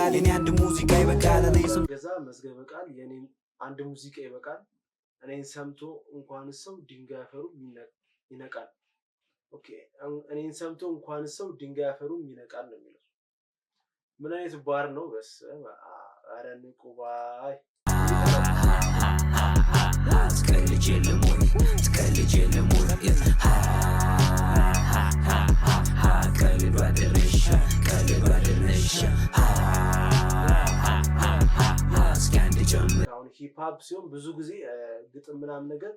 ይበቃል የኔ አንድ ሙዚቃ ይበቃል እኔ ስም ገዛ መዝገበ ቃል የኔ አንድ ሙዚቃ ይበቃል እኔን ሰምቶ እንኳን ሰው ድንጋይ አፈሩ ይነቃል። ኦኬ እኔን ሰምቶ እንኳን ሰው ድንጋይ አፈሩ ይነቃል ነው የሚለው። ምን አይነት ባር ነው? በስ አረ ንቁባይ ስቀልጅ የለሞን ስቀልጅ የለሞን ቀልባ ደረሻ እስኪ ጀምር። አሁን ሂፕሆፕ ሲሆን ብዙ ጊዜ ግጥም ምናምን ነገር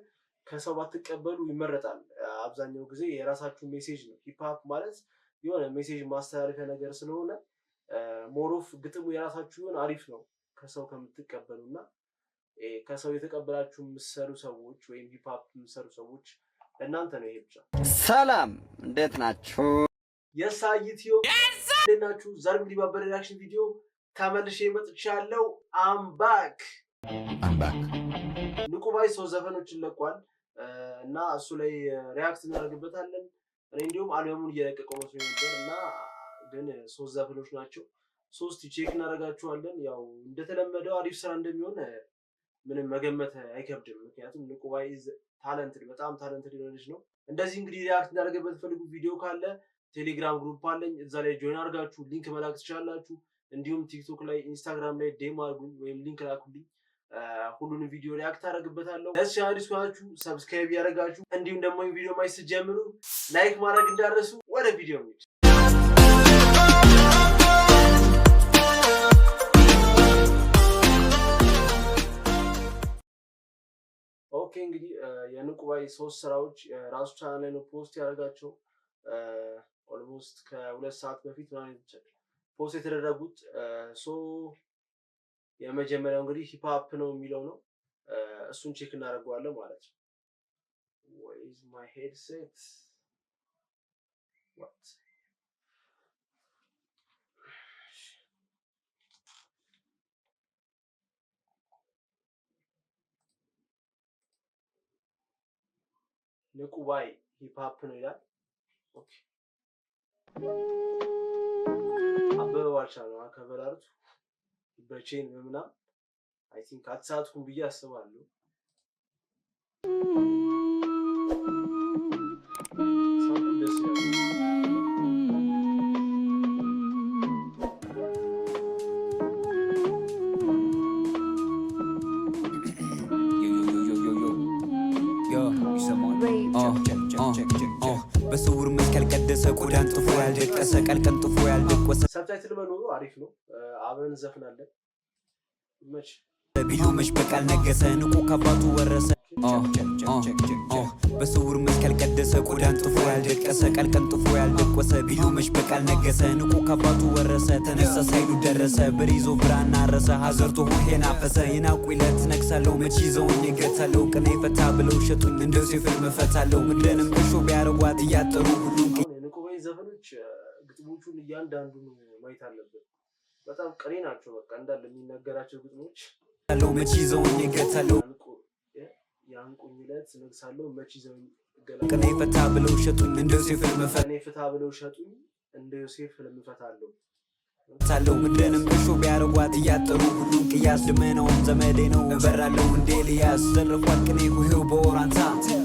ከሰው ባትቀበሉ ይመረጣል። አብዛኛው ጊዜ የራሳችሁ ሜሴጅ ነው። ሂፕሆፕ ማለት የሆነ ሜሴጅ ማስተላለፊያ ነገር ስለሆነ ሞሮፍ ግጥሙ የራሳችሁ ይሁን አሪፍ ነው ከሰው ከምትቀበሉና ከሰው የተቀበላችሁ የምትሰሩ ሰዎች ወይም ሂፕሆፕ የምትሰሩ ሰዎች እናንተ ነው። ይሄ ብቻ። ሰላም እንዴት ናችሁ? የሳይቲዮ እንዴት ናችሁ? ዛሬ እንግዲህ ባበረ ሪአክሽን ቪዲዮ ተመልሼ መጥቻለሁ። አም ባክ ንቁባይ 3 ዘፈኖችን ለቋል እና እሱ ላይ ሪአክት እናደርግበታለን። እኔ እንዲሁም አልበሙን እየለቀቀው መስሎ ነበር እና ግን 3 ዘፈኖች ናቸው። 3 ቼክ እናደርጋቸዋለን። ያው እንደተለመደው አሪፍ ስራ እንደሚሆን ምንም መገመት አይከብድም። ምክንያቱም ንቁባይ ታለንትድ በጣም ታለንትድ ልጅ ነው። እንደዚህ እንግዲህ ሪአክት እናደርግበት ፈልጉ ቪዲዮ ካለ ቴሌግራም ግሩፕ አለኝ እዛ ላይ ጆይን አድርጋችሁ ሊንክ መላክ ትችላላችሁ። እንዲሁም ቲክቶክ ላይ ኢንስታግራም ላይ ዴም አድርጉኝ ወይም ሊንክ ላኩልኝ። ሁሉንም ቪዲዮ ሪአክት አደርግበታለሁ። ለዚህ አዲስ ከሆናችሁ ሰብስክራይብ ያደርጋችሁ እንዲሁም ደግሞ ቪዲዮ ማየት ስትጀምሩ ላይክ ማድረግ እንዳትረሱ። ወደ ቪዲዮ እንሂድ። ኦኬ እንግዲህ የንቁባይ 3 ስራዎች ራሱ ቻናል ላይ ነው ፖስት ያደርጋቸው። ኦልሞስት ከ2 ሰዓት በፊት ማለት ፖስት የተደረጉት። የመጀመሪያው እንግዲህ ሂፕሆፕ ነው የሚለው ነው። እሱን ቼክ እናደርገዋለን ማለት ነው። Where is my headset? What? ንቁባይ ሂፕሆፕ ነው ይላል። ኦኬ አበበ ዋልቻ ነው አከበራሩት በቼን ምናምን አይ ቲንክ አትሳትኩም ብዬ አስባለሁ። በስውር መስቀል ቀደሰ ቆዳን ጥፎ ያልደቀሰ ቀልቀን ጥፎ ያልደቆሰ ሰብታይትል መኖሩ አሪፍ ነው። አብረን ዘፍናለን። መች ቢሉ መች በቃል ነገሰ ንቁ ከአባቱ ወረሰ በስውር መስቀል ቀደሰ ቆዳን ጥፎ ያልደቀሰ ቀልቀን ጥፎ ያልደቆሰ ቢሉ መች በቃል ነገሰ ንቁ ከአባቱ ወረሰ ተነሳ ሳይሉ ደረሰ በሪዞ ብራና ረሰ ሀዘርቶ ሆሄን አፈሰ የናቁ ይለት ነክሳለው መች ይዘውን ይገታለው ቅኔ ፈታ ብለው ሸጡኝ እንደው ሲፍልም ፈታለው ምድረንም እሾ ቢያረጓት እያጠሩ ሁሉም ንቁባይ ዘፈኖች ግጥሞቹን እያንዳንዱን ማየት አለበት። በጣም ቅኔ ናቸው። በቃ እንዳለ የሚነገራቸው ግጥሞች አለው መች ይዘውን ይገታለው ያንቁኝለት ነግሳለው መች ይዘውን ቅኔ ፈታ ብለው ሸጡኝ እንደው ሲፍልም እንደ ዮሴፍ ለምፈታለው ታለው ምድረንም እሾ ቢያረጓት እያጠሩ ሁሉም ቅያስ ድመናውም ዘመዴ ነው እበራለው እንደ ኤልያስ ዘርፏል ቅኔ ሁሄው በወራንታ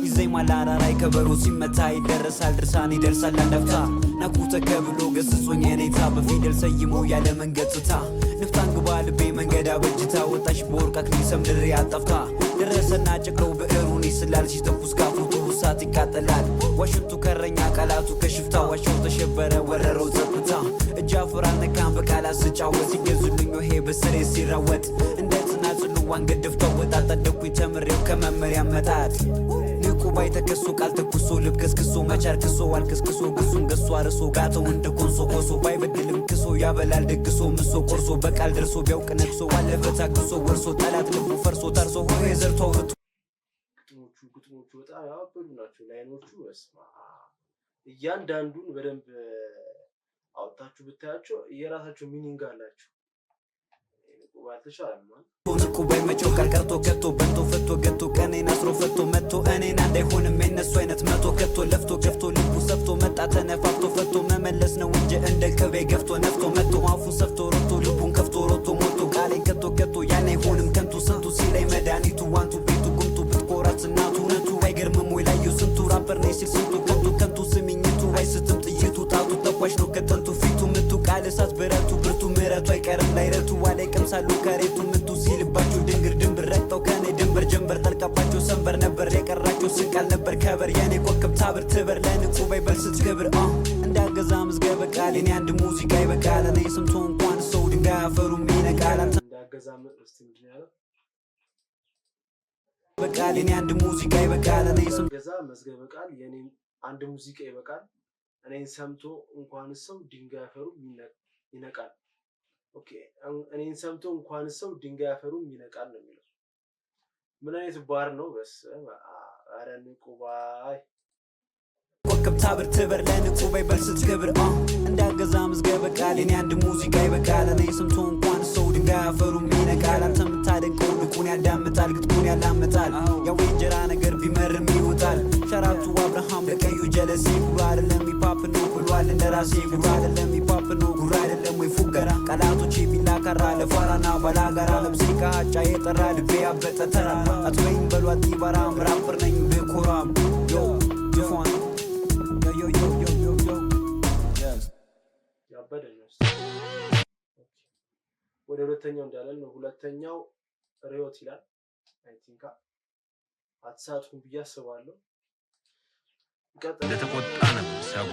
ይዘኝ ማላራራይ ከበሮ ሲመታ ይደረሳል ድርሳን ይደርሳል አንደፍታ ነቁ ተከብሎ ገስጾኝ የኔታ በፊደል ሰይሞ ያለ መንገጽታ ንፍታን ግባ ልቤ መንገድ አበጅታ ወጣሽ በወርቅ አክሊል ሰምድሬ አጠፍታ ደረሰና ጭቅለው ብዕሩን ይስላል ሲተኩስ ካፉቱ እሳት ይቃጠላል ዋሽንቱ ከረኛ ቃላቱ ከሽፍታ ዋሻው ተሸበረ ወረረው ጸጥታ እጃ ፍራን ነካን በቃላት ስጫወት ይገዙልኝ ሄ በስሬ ሲራወጥ እንደ ጽናጽሉ ዋንገት ደፍተው ወጣጠደኩኝ ተምሬው ከመመሪያ መጣት ንቁባይ ተከሶ ቃል ተኩሶ ልብ ከስክሶ መቻር ክሶ ዋልከስክሶ ግሱን ገሶ አርሶ ጋተው እንደ ኮንሶ ኮሶ ባይበድልም ክሶ ያበላል ደግሶ ምሶ ቆርሶ በቃል ደርሶ ቢያውቅ ነክሶ ዋለፈ ታግሶ ወርሶ ጠላት ልቡ ፈርሶ ታርሶ ሆሄ ዘርቶ አውርቶ ግጥሞቹ በጣም ያበዱ ናቸው። ላይኖቹ በስማ እያንዳንዱን በደንብ አውጣችሁ ብታያቸው የራሳቸው ሚኒንግ አላቸው። ንቁባይ መቼው ቃል ቀርቶ ከቶ በንቶ ፈቶ ገቶ ቀኔን አስሮ ፈቶ መቶ እኔን እንዳይሆንም የነሱ አይነት መቶ ከቶ ለፍቶ ገፍቶ ልቡ ሰፍቶ መጣ ተነፋፍቶ ፈቶ መመለስ ነው እንጂ እንደ ቅቤ ገፍቶ ነፍቶ መቶ አፉን ሰፍቶ ሮቶ ልቡን ከፍቶ ከቶ ያን አይሆንም ከንቱ ስንቱ ሲላይ መድኃኒቱ ዋንቱ ቤቱ ጉምቱ ብትቆራት እናቱ እውነቱ አይገርምም ወይ ላየው ስንቱ ራፐር ነኝ ሲል ስንቱ ከንቱ ስሚኝቱ አይስትም ጥይቱ ጣቱ ተኳሽ ነው ከጥንቱ ፊቱ ምቱ ቃል እሳት ብረቱ ብርቱ ምረቱ አይቀርም ላይረቱ ዋላይ ቀምሳሉ ከሬቱ ምቱ ሲልባቸው ድንግር ድንብር ረግጠው ከኔ ድንበር ጀንበር ጠልቀባቸው ሰንበር ነበር የቀራቸው ስንቃል ነበር ከበር የኔ ኮከብ ታብር ትበር ለንቁ ባይበል ስትክብር እንዳገዛ ምዝገበ ቃል የኔ አንድ ሙዚቃ ይበቃል እኔ ስምቶ እንኳን ሰው ድንጋይ አፈሩም ይነቃል እንዳገዛ ምጥርስት ምንድነው በቃል የኔ አንድ ሙዚቃ ይበቃል እኔ ስምቶ ገዛ መዝገበ ቃል የኔ አንድ ሙዚቃ ይበቃል እኔን ሰምቶ እንኳን ሰው ድንጋይ አፈሩም ይነቃል ኦኬ እኔን ሰምቶ እንኳን ሰው ድንጋይ አፈሩም ይነቃል ነው የሚለው ምን አይነት ባር ነው በስመ አብ ኧረ ንቁ ባይ ኮከብ ታብር ትበር ለንቁ ባይበል ስትክብር እንዳገዛ ምዝገበ ቃል የኔ አንድ ሙዚቃ ይበቃል እኔ ስምቶ እንኳን ሰው ድንጋይ አፈሩም ይነቃል አንተ የምታደንቀው ንቁን ያዳምጣል ግጥሙን ያላምጣል ያው እንጀራ ነገር ቢመርም ይውጣል ሸራቱ አብርሃም ለቀዩ ጀለሴ ጉራ አይደለም ሂፓፕ ነው ብሏል እንደራሴ ጉራ አይደለም ሂፓፕ ነው ጉራ አይደለም ወይ ፉገራ ቃላቶቼ ቢላካራ ለፋራና ባላጋራ ለብሴ ካጫ የጠራ ልቤ ያበጠ ተራ አትበይኝ በሏት ይባራም ራፐር ነኝ ብኮራም ዮ ዲፎን ወደ ሁለተኛው እንዳለን ነው ሁለተኛው ሪዮት ይላል አይ ቲንክ አትሳቱን ብዬ አስባለሁ ለተቆጣ ነው ሰው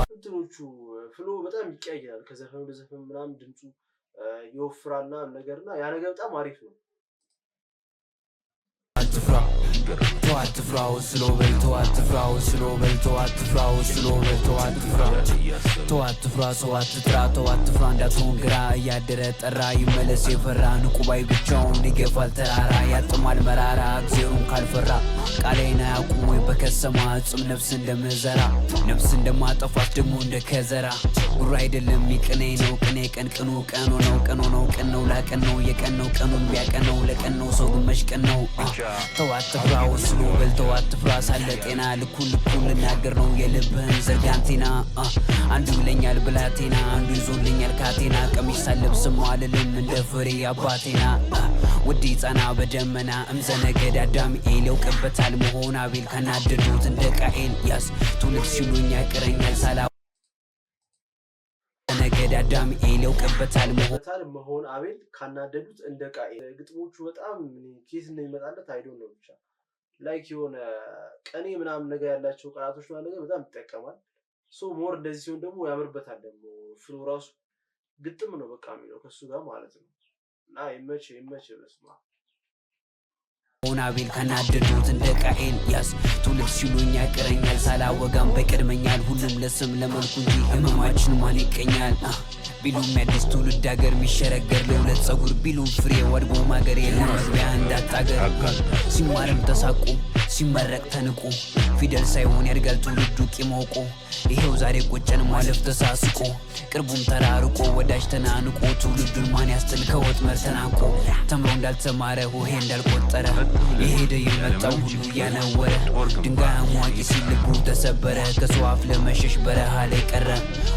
እንትኖቹ ፍሎ በጣም ይቀያየራል ከዘፈን ወደ ዘፈን ምናምን ድምፁ ይወፍራልና ነገርና ያ ነገር በጣም አሪፍ ነው አትፍራው ስሎበል አትፍራው ስሎበል አትፍራው ስሎበል አትፍራ ሰው አትፍራ እንዳትሆን ግራ እያደረ ጠራ ይመለስ የፈራ ንቁባይ ብቻውን ይገፋል ተራራ ያጥማል መራራ እግዚአብሔሩን ካልፈራ ቃሌና ያቁም ወይ በከሰማ ጽም ነፍስ እንደመዘራ ነፍስ እንደማጠፋት ደግሞ እንደከዘራ ጉራ አይደለም ይቅኔ ነው ቅኔ ቀን ቅኑ ቀኑ ነው ቀኑ ነው ቀን ነው ላቀን ነው የቀን ነው ቀኑን ቢያቀነው ለቀን ነው ሰው ግመሽ ቀን ነው ተው አትፍራው ስሎበል አትፍራ ሳለ ጤና ልኩን ልናገር ነው የልብህን ዘርጋንቴና አንዱ ይለኛል ብላቴና አንዱ ይዞልኛል ካቴና ቀሚስ ሳለብስም አልልም እንደ ፍሬ አባቴና ውድ ጻና በደመና እምዘነገድ አዳምኤል ያውቅበታል መሆን አቤል ከናደዱት እንደ ቃኤል ያስ ትውልድ ሲሉኝ ያቀረኛል ሳላ ነገድ አዳምኤል ያውቅበታል መሆን አቤል ካናደዱት እንደ ቃኤል ግጥሞቹ በጣም ኬት እንደሚመጣለት አይዶን ነው ብቻ ላይክ የሆነ ቀኔ ምናምን ነገር ያላቸው ቃላቶች ማለት ነገር በጣም ይጠቀማል ሶ ሞር እንደዚህ ሲሆን ደግሞ ያምርበታል ደግሞ ፍሎ ራሱ ግጥም ነው በቃ የሚለው ከሱ ጋር ማለት ነው እና ይመች በስማ አቤል ከናደዱት እንደ ቃኤል ያስ ትውልድ ሲሉኝ ያቀረኛል ሳላወጋም በቀድመኛል ሁሉም ለስም ለመልኩ እንጂ ህመማችን ማን ይቀኛል ቢሉም ያዲስ ትውልድ ሀገር የሚሸረገር ለሁለት ጸጉር ቢሉም ፍሬ ወድቦ ማገር የለም መግቢያ እንዳታገር ሲማርም ተሳቁ ሲመረቅ ተንቁ ፊደል ሳይሆን ያድጋል ትውልዱ ቂሞቆ ይሄው ዛሬ ቆጨን ማለፍ ተሳስቆ ቅርቡም ተራርቆ ወዳጅ ተናንቆ ትውልዱን ማን ያስጥል ከወጥመር ተናቆ ተምሮ እንዳልተማረ ሆሄ እንዳልቆጠረ የሄደ የመጣው ሁሉ ያነወረ ድንጋይ አሟቂ ሲል ልቡ ተሰበረ ከሰው አፍ ለመሸሽ በረሃ ላይ ቀረ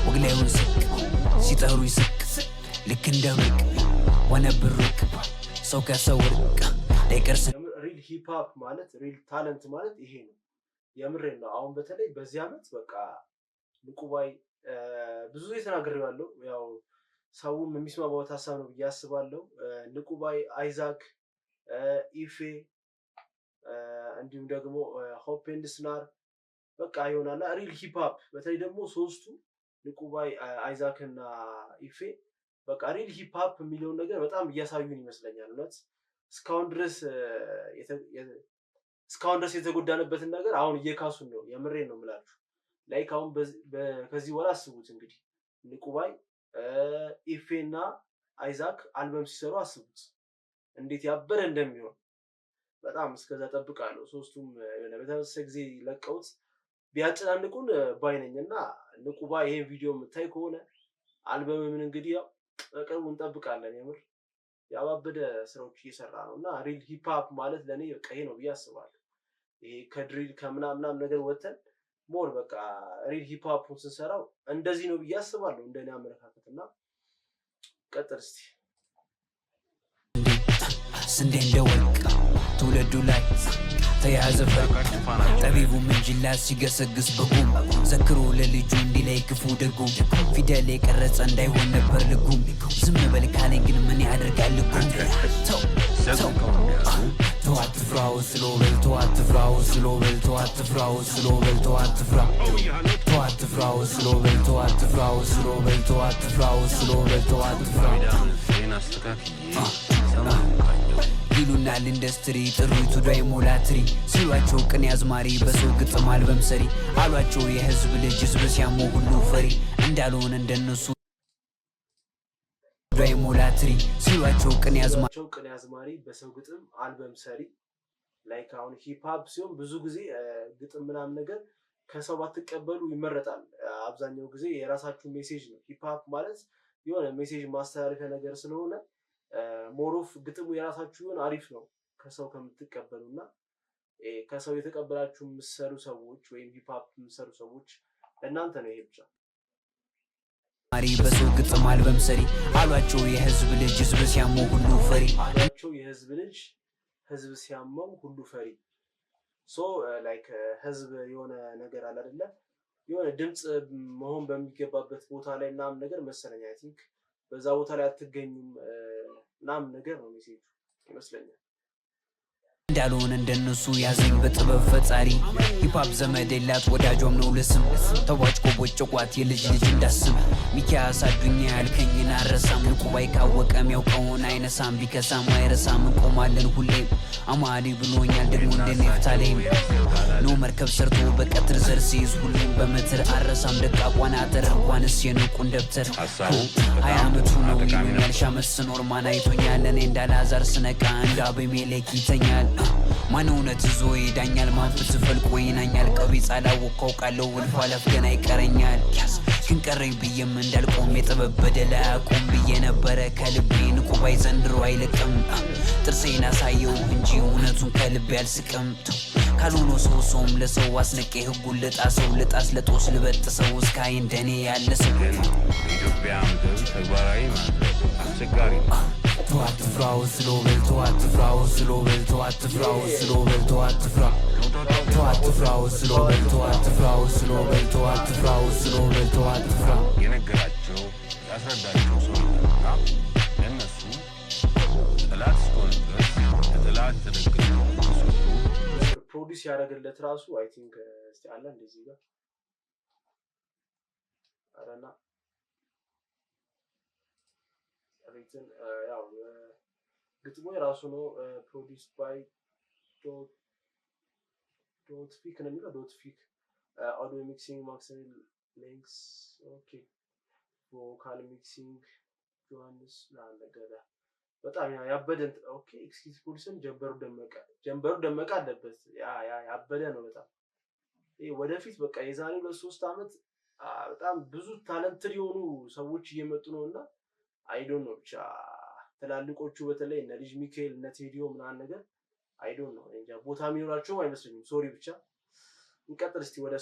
ወግ ላዩን ስቅ ሲጠሩ ይስቅ ልክ እንደ ብርቅ ሆነ ብሩቅ ሰው ከሰው ርቅ ላይቀርስ ሪል ሂፕሆፕ ማለት ሪል ታለንት ማለት ይሄ ነው የምሬን ነው አሁን በተለይ በዚህ አመት በቃ ንቁባይ ብዙ የተናገረው ያው ሰውም የሚስማማው ሐሳብ ነው ብዬ አስባለሁ ንቁባይ አይዛክ ኢፌ እንዲሁም ደግሞ ሆፕ ኤንድ ስናር በቃ ይሆናል ሪል ሂፕሆፕ በተለይ ደግሞ ሶስቱ ንቁባይ አይዛክ እና ኢፌ በቃ ሪል ሂፕሆፕ የሚለው ነገር በጣም እያሳዩን ይመስለኛል እውነት እስካሁን ድረስ የተጎዳነበትን ነገር አሁን እየካሱን ነው የምሬን ነው የምላችሁ ላይክ አሁን ከዚህ በኋላ አስቡት እንግዲህ ንቁባይ ኢፌ እና አይዛክ አልበም ሲሰሩ አስቡት እንዴት ያበረ እንደሚሆን በጣም እስከዛ ጠብቃለሁ ሶስቱም በተመሳሳይ ጊዜ ለቀውት ቢያጨናንቁን ባይነኝና ንቁባይ ይሄን ቪዲዮ የምታይ ከሆነ አልበም ምን እንግዲህ ያው በቅርቡ እንጠብቃለን የምር ያባበደ ስራዎች እየሰራ ነውና ሪል ሂፕሆፕ ማለት ለኔ በቃ ይሄ ነው ብዬ አስባለሁ ይሄ ከድሪል ከምናምናም ነገር ወተን ሞር በቃ ሪል ሂፕ ሆፕን ስንሰራው እንደዚህ ነው ብዬ አስባለሁ እንደኔ አመለካከትና ቀጥል እስቲ ስንዴ እንደወርቅ ትውልዱ ላይ ተያዘ ፈርቅ ጠቢቡ ምንጅላ ሲገሰግስ በጉም ዘክሮ ለልጁ እንዲላይ ክፉ ደጉም ፊደል የቀረጸ እንዳይሆን ነበር ልጉም ዝም በል ካለኝ ግን ምን ያደርጋል ልጉም ተው አትፍራው ስሎ በል ተው አትፍራው ስሎ በል ተው አትፍራው ስሎ በል ተው አትፍራው ተው አትፍራው ስሎ በል ተው አትፍራው ስሎ በል ተው አትፍራው ስሎ በል ተው አትፍራው ይሉናል ኢንዱስትሪ ጥሪቱ ዳይ ሞላትሪ ሲሏቸው ቅኔ አዝማሪ በሰው ግጥም አልበም ሰሪ አሏቸው የህዝብ ልጅ ህዝብ ሲያሞ ሁሉ ፈሪ እንዳልሆነ እንደነሱ ዳይ ሞላትሪ ሲሏቸው ቅኔ አዝማሪ በሰው ግጥም አልበም ሰሪ ላይክ አሁን ሂፕ ሆፕ ሲሆን ብዙ ጊዜ ግጥም ምናምን ነገር ከሰው ባትቀበሉ ይመረጣል አብዛኛው ጊዜ የራሳችሁ ሜሴጅ ነው ሂፕ ሆፕ ማለት የሆነ ሜሴጅ ማስተላለፊያ ነገር ስለሆነ ሞሮፍ ግጥሙ የራሳችሁ ይሁን አሪፍ ነው ከሰው ከምትቀበሉና ከሰው የተቀበላችሁ ምሰሩ ሰዎች ወይም ሂፕ ሆፕ ምሰሩ ሰዎች ለእናንተ ነው ይሄ ብቻ ማሪ በሰው ግጥም አልበም ሰሪ አሏቸው የህዝብ ልጅ ህዝብ ሲያመው ሁሉ ፈሪ አሏቸው የህዝብ ልጅ ህዝብ ሲያመው ሁሉ ፈሪ ሶ ላይክ ህዝብ የሆነ ነገር አለ አይደለ የሆነ ድምጽ መሆን በሚገባበት ቦታ ላይ ምናምን ነገር መሰለኝ አይ ቲንክ በዛ ቦታ ላይ አትገኙም ናም ነገር ነው ሜሴጁ ይመስለኛል እንዳልሆነ እንደነሱ ያዘኝ በጥበብ ፈጣሪ ሂፕ ሆፕ ዘመድ የላት ወዳጆም ነው ለስም ተዋጭቆ ቦጭቋት የልጅ ልጅ እንዳስም ሚኪያስ አዱኛ ያልከኝን አረሳም ንቁባይ ካወቀም ያውቀውን አይነሳም ቢከሳም አይረሳም እንቆማለን ሁሌም አማሊ ብሎኛል ደግሞ እንደኔፍታሌም ነው መርከብ ሰርቶ በቀትር ዘር ሲይዝ ሁሌም በመትር አረሳም ደቃቋን አተር እንኳንስ የንቁን ደብተር 20 ዓመቱ ነው ይሉኛል ሻመስ ኖር ማን አይቶኛል እኔ እንዳላዛር ስነቃ እንዳበሜሌክ ይተኛል ማን እውነት ይዞ ይዳኛል ማን ፍትህ ፈልቆ ይናኛል ቀቢጽ አላወቀው ቃለው ወልፋ ለፍ ገና ይቀረኛል ግን ቀረኝ ብዬም እንዳልቆም የጥበብ በደል አያቆም ብዬ ነበረ ከልቤ ንቁባይ ዘንድሮ አይለቅም ጥርሴን አሳየው እንጂ እውነቱን ከልቤ አልስቅም ካልሆነ ሰውም ለሰው አስነቄ ህጉን ልጣሰው ልጣስ ለጦስ ልበጥሰው እስካይ እንደኔ ያለ ሰው ኢትዮጵያ ምድር ተግባራዊ ማለት አስቸጋሪ ተው አትፍራው ስሎ በል ተው አትፍራው ስሎ በል ተው አትፍራው ስሎ በል ተው አትፍራው ተው አትፍራው ስሎ በል ተው አትፍራው ስሎ በል ተው አትፍራው ስሎ በል ተው አትፍራው የነገራቸው ያስረዳቸው ሰው እና ለነሱ ጠላት እስከሆነ ድረስ ከጠላት ተደግፈው ፕሮዲስ ያደረገለት ራሱ አይ ቲንክ እስቲ አለ እንደዚህ ጋር አረና ሪትን ያው ግጥሙ የራሱ ነው ፕሮዲስ ባይ ዶት ፊክ ነው የሚለው ዶት ፊክ ኦዲዮ ሚክሲንግ ማክሲመም ሊንክስ ኦኬ ቮካል ሚክሲንግ ጆሃንስ ላንገዳ በጣም ያበደ ኦኬ ኤክስኪዩዝ ፕሮዲሰን ጀንበሩ ደመቀ አለበት ያበደ ነው በጣም ይሄ ወደፊት በቃ የዛሬ 2-3 አመት በጣም ብዙ ታለንትድ የሆኑ ሰዎች እየመጡ ነውና አይ ዶንት ኖ ብቻ ተላልቆቹ በተለይ እነ ልጅ ሚካኤል እነ ቴዲዮ ምናምን ነገር አይ ዶንት ኖ እንጃ ቦታ የሚኖራቸው አይመስለኝም ሶሪ ብቻ እንቀጥል እስቲ ወደ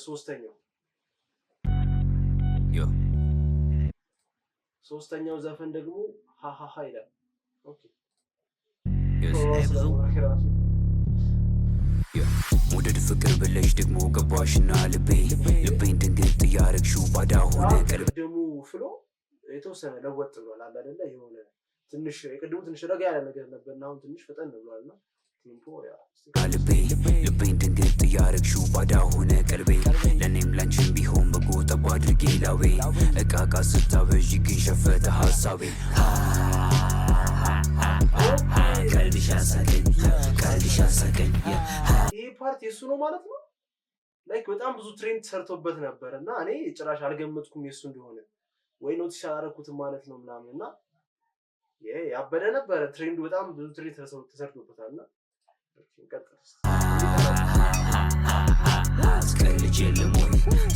ሶስተኛው ዘፈን ደግሞ ሃሃሃ ይላል ኦኬ ወደድ ፍቅር ብለሽ ደግሞ ገባሽና ልቤን ድንግጥ ያረግሽው ባዳ ሆነ ቀልብ ደግሞ ፍሎ የተወሰነ ለወጥ ብሏል አለ አይደለ የሆነ ትንሽ የቅድሙ ትንሽ ረጋ ያለ ነገር ነበርና አሁን ትንሽ ፈጠን ብሏልና ቴምፖ ያ ልቤን ድንግጥ ያረግሽው ባዳ ሆነ ቀልቤ ለኔም ላንቺም ቢሆን በጎ ጠባ አድርጌ ላዌ እቃቃ ስታበዥ ግን ሸፈተ ሐሳቤ ቀልብሽ አሳቀኝ ይሄ ፓርት የሱ ነው ማለት ነው ላይክ በጣም ብዙ ትሬንድ ሰርቶበት ነበርና እኔ ጭራሽ አልገመትኩም የሱ እንደሆነ ወይ ኖቲስ አላረኩትም ማለት ነው ምናምንና ያበደ ነበር ትሬንዱ በጣም ብዙ ትሬንድ ተሰርቶበታልና እንቀጥልስ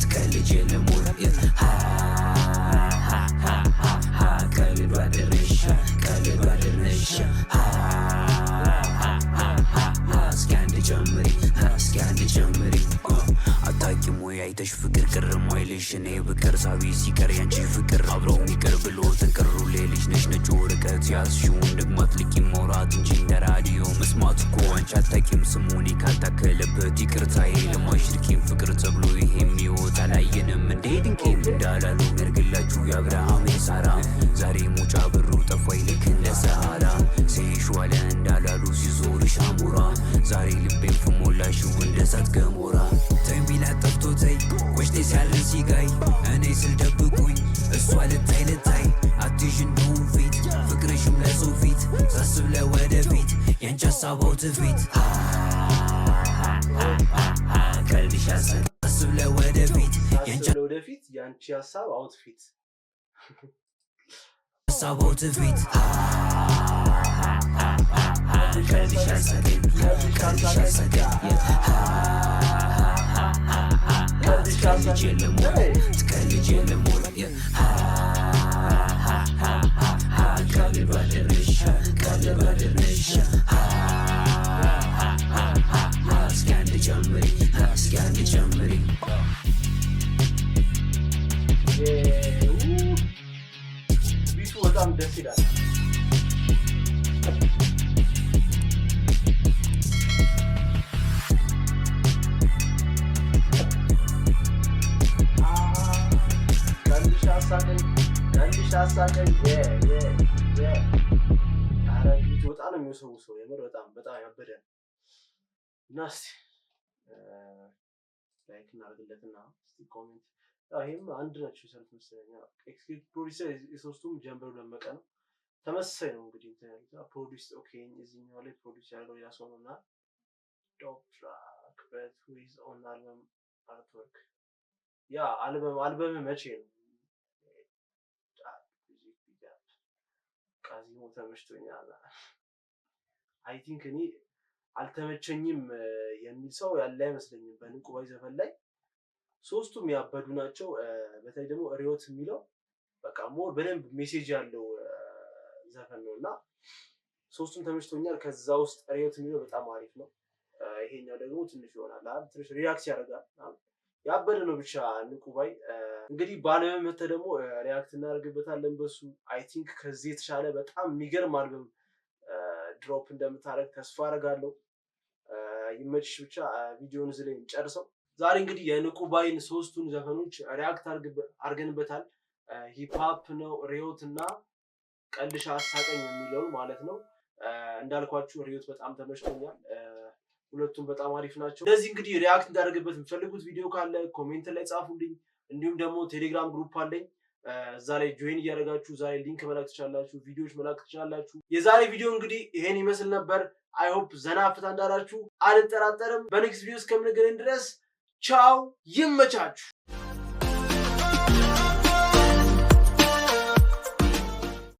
ትቀልጅ የለም ወይ ቀልብ አደረሻ እስኪ አንድ ጨምሪ አታውቂም ወይ አይተሽ የኔ ፍቅር ሳቢ ሲቀር ያንቺ ፍቅር አብረው የሚቀር ብሎ ተቀሩ ልጅ ነሽ ነጭ ወረቀት ያዝሽውን ደግማት ልቂ መውራት እንጂ እንደ ራዲዮ መስማት እኮ አንቺ አታውቂም ስሙን ካልታከለበት ይቅርታዬ ለማሽርኪም ፍቅር ተብሎ ይሄ የሚወጣ አላየንም እንዴ ድንቄም እንዳላሉ ያርግላችሁ የአብርሃም የሳራ ዛሬ ሙጫ ብሩ ጠፋይ ልክ እንደ ሰሃራ ሲሽዋለ እንዳላሉ ሲዞርሽ አሞራ ዛሬ ልቤን ፍሞላሽው እንደ እሳት ገሞራ ተሚላ ጠፍቶ ተይ ወሽቴ ሲያለን ሲጋይ እኔ ስል ደብቁኝ እሷ ልታይ አትይዥ እንደውን ፊት ፍቅርሽም ለሰው ፊት ሳስብ ለወደፊት ያንቺ ሀሳባው ትፊት ቀልብሽ ሳስብ ለወደፊት ያንቺ ሀሳብ አውትፊት ሀሳባው ትፊት ቀልብሽ አሳገኝ ትቀልጅ የለም ትቀልጅ የለም ቀልብ አደረሽ እስኪ አንድ ጨምሪ ቢቱ በጣም ደስ ይላል አሳቀኝ ቢቱ በጣም ነው የሚወሰው የምር በጣም ያበደ እና እስቲ ላይክ እናድርግለትና እስቲ ኮሜንት ይሄም አንድ ናቸው ሰልፍ መሰለኛ ኤክስኪዩቲቭ ፕሮዲዩሰር የሶስቱም ጀንበሩ ደመቀ ነው ተመሳሳይ ነው እንግዲህ እንትን ፕሮዲዩስ ኦኬ እዚህኛው ላይ ፕሮዲዩስ ያለው ያ ሰው ነውና ዶፕ ትራክ በት who is on album artwork ያ አልበም መቼ ነው ቃዚሞ ተመችቶኛል አይ ቲንክ እኔ አልተመቸኝም የሚል ሰው ያለ አይመስለኝም በንቁባይ ዘፈን ላይ ሶስቱም ያበዱ ናቸው በተለይ ደግሞ ሪዮት የሚለው በቃ ሞር በደንብ ሜሴጅ ያለው ዘፈን ነውና ሶስቱም ተመችቶኛል ከዛ ውስጥ ሪዮት የሚለው በጣም አሪፍ ነው ይሄኛው ደግሞ ትንሽ ይሆናል ትንሽ ሪአክት ያደርጋል ያበደ ነው ብቻ ንቁባይ እንግዲህ ባለመ መተ ደግሞ ሪአክት እናደርግበታለን በሱ አይ ቲንክ ከዚህ የተሻለ በጣም የሚገርም አልበም ድሮፕ እንደምታደርግ ተስፋ አደርጋለሁ ይመችሽ ብቻ ቪዲዮውን እዚህ ላይ እንጨርሰው ዛሬ እንግዲህ የንቁባይን ሶስቱን ዘፈኖች ሪአክት አድርገንበታል ሂፕ ሆፕ ነው ሪዮት እና ቀልሽ አሳቀኝ የሚለው ማለት ነው እንዳልኳችሁ ሪዮት በጣም ተመችቶኛል ሁለቱም በጣም አሪፍ ናቸው ስለዚህ እንግዲህ ሪአክት እንዳደርግበት የምትፈልጉት ቪዲዮ ካለ ኮሜንት ላይ ጻፉልኝ እንዲሁም ደግሞ ቴሌግራም ግሩፕ አለኝ እዛ ላይ ጆይን እያደረጋችሁ ዛሬ ሊንክ መላክ ትችላላችሁ ቪዲዮዎች መላክ ትችላላችሁ የዛሬ ቪዲዮ እንግዲህ ይሄን ይመስል ነበር አይ ሆፕ ዘና ፈታ እንዳላችሁ አልጠራጠርም በኔክስት ቪዲዮ እስከምንገናኝ ድረስ ቻው ይመቻችሁ